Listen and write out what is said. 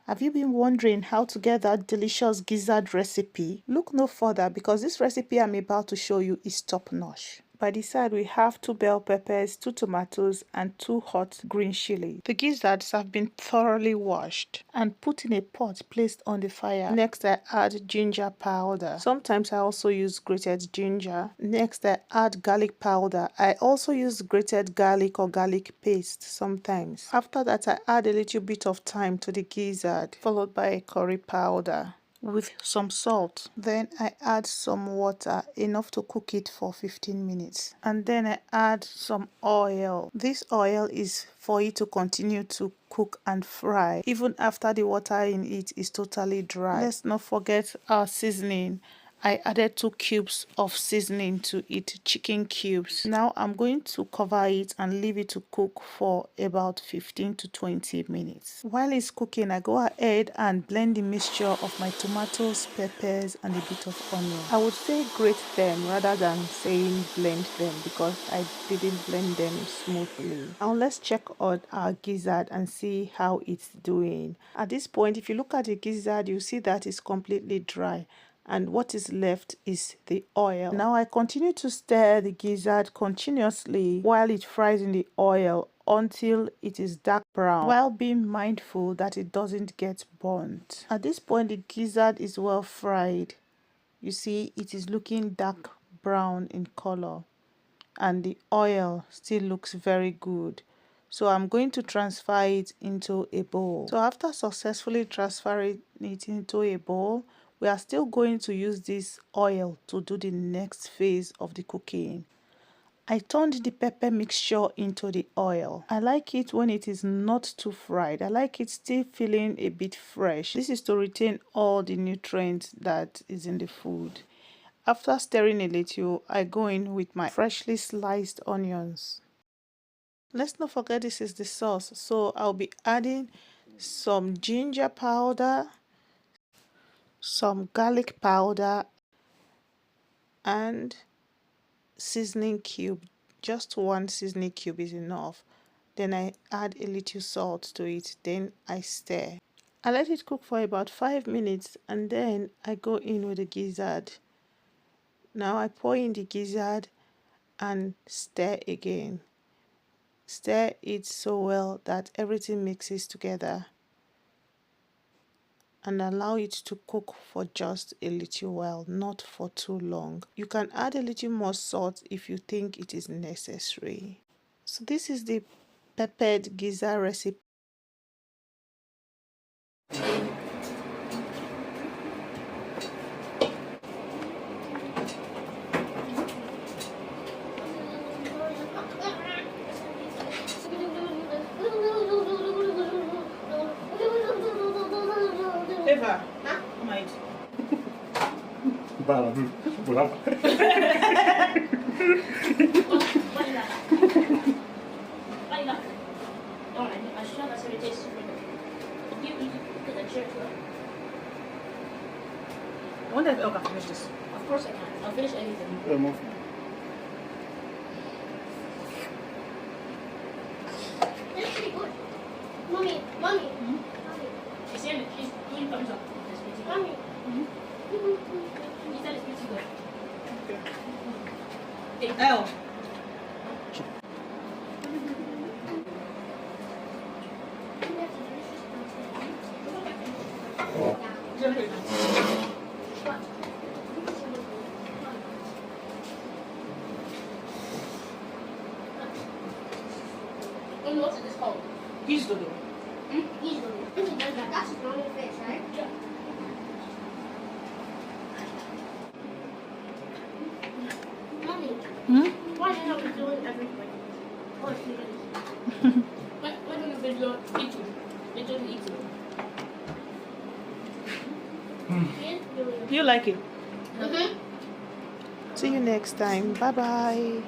Have you been wondering how to get that delicious gizzard recipe? Look no further because this recipe I'm about to show you is top-notch. By the side, we have 2 bell peppers, 2 tomatoes, and 2 hot green chilies. The gizzards have been thoroughly washed and put in a pot placed on the fire. Next, I add ginger powder. Sometimes I also use grated ginger. Next, I add garlic powder. I also use grated garlic or garlic paste sometimes. After that, I add a little bit of thyme to the gizzard, followed by a curry powder with some salt. Then I add some water, enough to cook it for 15 minutes. And then I add some oil. This oil is for it to continue to cook and fry even after the water in it is totally dry. Let's not forget our seasoning. I added 2 cubes of seasoning to it, chicken cubes. Now I'm going to cover it and leave it to cook for about 15 to 20 minutes. While it's cooking, I go ahead and blend the mixture of my tomatoes, peppers, and a bit of onion. I would say grate them rather than saying blend them because I didn't blend them smoothly. Now let's check on our gizzard and see how it's doing. At this point, if you look at the gizzard, you see that it's completely dry, and what is left is the oil. Now I continue to stir the gizzard continuously while it fries in the oil until it is dark brown, while being mindful that it doesn't get burnt. At this point, the gizzard is well fried. You see, it is looking dark brown in color and the oil still looks very good. So I'm going to transfer it into a bowl. So after successfully transferring it into a bowl, we are still going to use this oil to do the next phase of the cooking. I turned the pepper mixture into the oil. I like it when it is not too fried. I like it still feeling a bit fresh. This is to retain all the nutrients that is in the food. After stirring a little, I go in with my freshly sliced onions. Let's not forget this is the sauce, so I'll be adding some ginger powder, some garlic powder, and seasoning cube. Just 1 seasoning cube is enough. Then I add a little salt to it, then I stir. I let it cook for about 5 minutes and then I go in with the gizzard. Now I pour in the gizzard and stir again. Stir it so well that everything mixes together and allow it to cook for just a little while, not for too long. You can add a little more salt if you think it is necessary. So this is the peppered gizzard recipe. Eva, come on. Bravo. I wonder if Elka can finish this. Of course I can. I'll finish anything. Move. That's pretty good. Mommy. Mommy. She said she's doing thumbs up. That's pretty good. Mommy. She said it's pretty good. Okay. Elle. And what is this called? Gizzard. Gizzard. That's a normal fish, right? Yeah. Mommy, why are you not doing everything? Oh, it's Why don't the video eating? They just eating. You like it? Mm-hmm. See you next time. Bye bye.